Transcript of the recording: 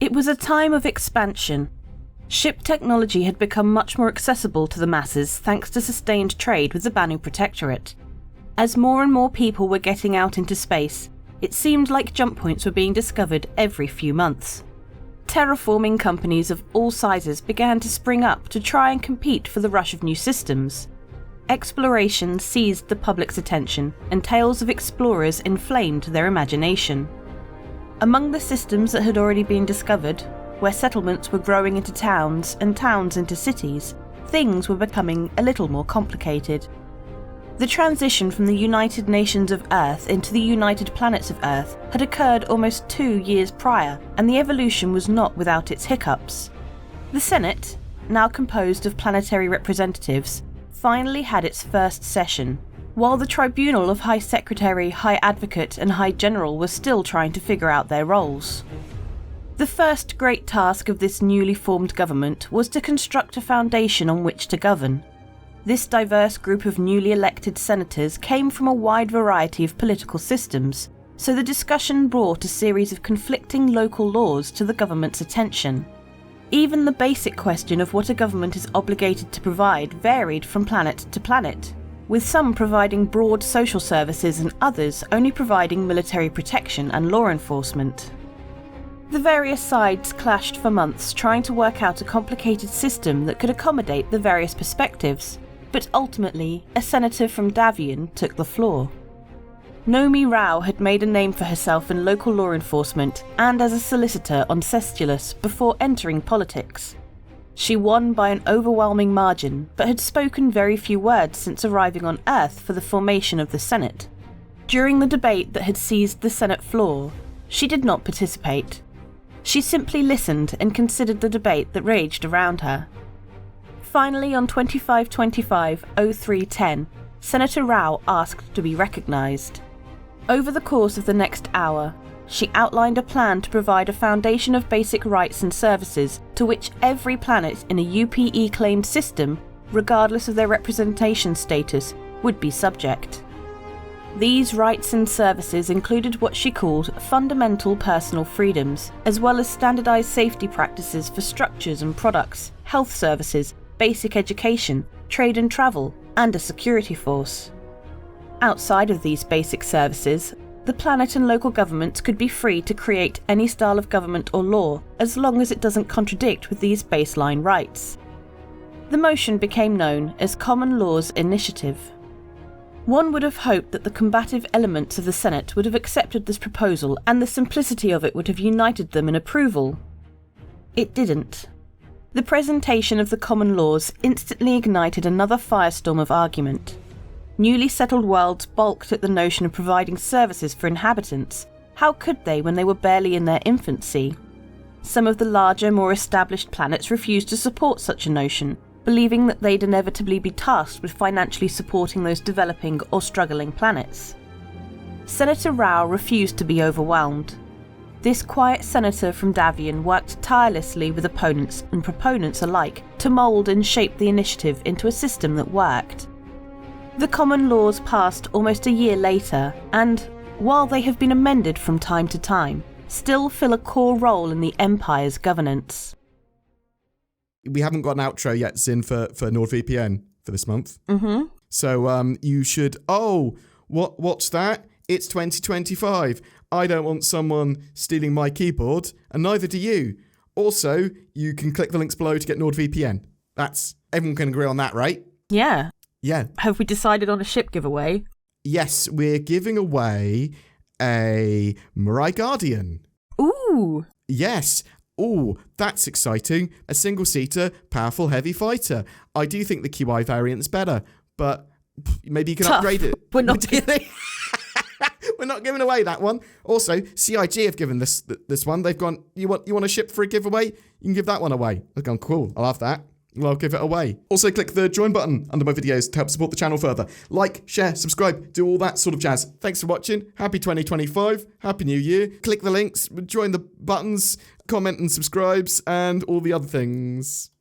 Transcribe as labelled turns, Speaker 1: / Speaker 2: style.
Speaker 1: It was a time of expansion. Ship technology had become much more accessible to the masses thanks to sustained trade with the Banu Protectorate. As more and more people were getting out into space, it seemed like jump points were being discovered every few months. Terraforming companies of all sizes began to spring up to try and compete for the rush of new systems. Exploration seized the public's attention, and tales of explorers inflamed their imagination. Among the systems that had already been discovered, where settlements were growing into towns and towns into cities, things were becoming a little more complicated. The transition from the United Nations of Earth into the United Planets of Earth had occurred almost 2 years prior, and the evolution was not without its hiccups. The Senate, now composed of planetary representatives, finally had its first session, while the Tribunal of High Secretary, High Advocate and High General were still trying to figure out their roles. The first great task of this newly formed government was to construct a foundation on which to govern. This diverse group of newly elected senators came from a wide variety of political systems, so the discussion brought a series of conflicting local laws to the government's attention. Even the basic question of what a government is obligated to provide varied from planet to planet, with some providing broad social services and others only providing military protection and law enforcement. The various sides clashed for months trying to work out a complicated system that could accommodate the various perspectives, but ultimately a senator from Davian took the floor. Nomi Rao had made a name for herself in local law enforcement and as a solicitor on Cestulus before entering politics. She won by an overwhelming margin, but had spoken very few words since arriving on Earth for the formation of the Senate. During the debate that had seized the Senate floor, she did not participate. She simply listened and considered the debate that raged around her. Finally, on 25/25/0310, Senator Rao asked to be recognised. Over the course of the next hour, she outlined a plan to provide a foundation of basic rights and services to which every planet in a UPE-claimed system, regardless of their representation status, would be subject. These rights and services included what she called fundamental personal freedoms, as well as standardised safety practices for structures and products, health services, basic education, trade and travel, and a security force. Outside of these basic services, the planet and local governments could be free to create any style of government or law as long as it doesn't contradict with these baseline rights. The motion became known as Common Law's Initiative. One would have hoped that the combative elements of the Senate would have accepted this proposal and the simplicity of it would have united them in approval. It didn't. The presentation of the common laws instantly ignited another firestorm of argument. Newly settled worlds balked at the notion of providing services for inhabitants. How could they when they were barely in their infancy? Some of the larger, more established planets refused to support such a notion, believing that they'd inevitably be tasked with financially supporting those developing or struggling planets. Senator Rao refused to be overwhelmed. This quiet senator from Davian worked tirelessly with opponents and proponents alike to mould and shape the initiative into a system that worked. The common laws passed almost a year later and, while they have been amended from time to time, still fill a core role in the Empire's governance.
Speaker 2: We haven't got an outro yet, Zin, for NordVPN for this month.
Speaker 1: Mm-hmm.
Speaker 2: So you should... Oh, what's that? It's 2025. I don't want someone stealing my keyboard, and neither do you. Also, you can click the links below to get NordVPN. Everyone can agree on that, right?
Speaker 1: Yeah.
Speaker 2: Yeah.
Speaker 1: Have we decided on a ship giveaway?
Speaker 2: Yes, we're giving away a Mirai Guardian.
Speaker 1: Ooh.
Speaker 2: Yes. Ooh, that's exciting. A single-seater, powerful, heavy fighter. I do think the QI variant's better, but maybe you can upgrade it.
Speaker 1: We're not
Speaker 2: We're not giving away that one. Also, CIG have given this one. They've gone, you want a ship for a giveaway? You can give that one away. I've gone, cool, I'll have that. Well, I'll give it away. Also, click the join button under my videos to help support the channel further. Like, share, subscribe, do all that sort of jazz. Thanks for watching. Happy 2025. Happy New Year. Click the links, join the buttons, comment and subscribes, and all the other things.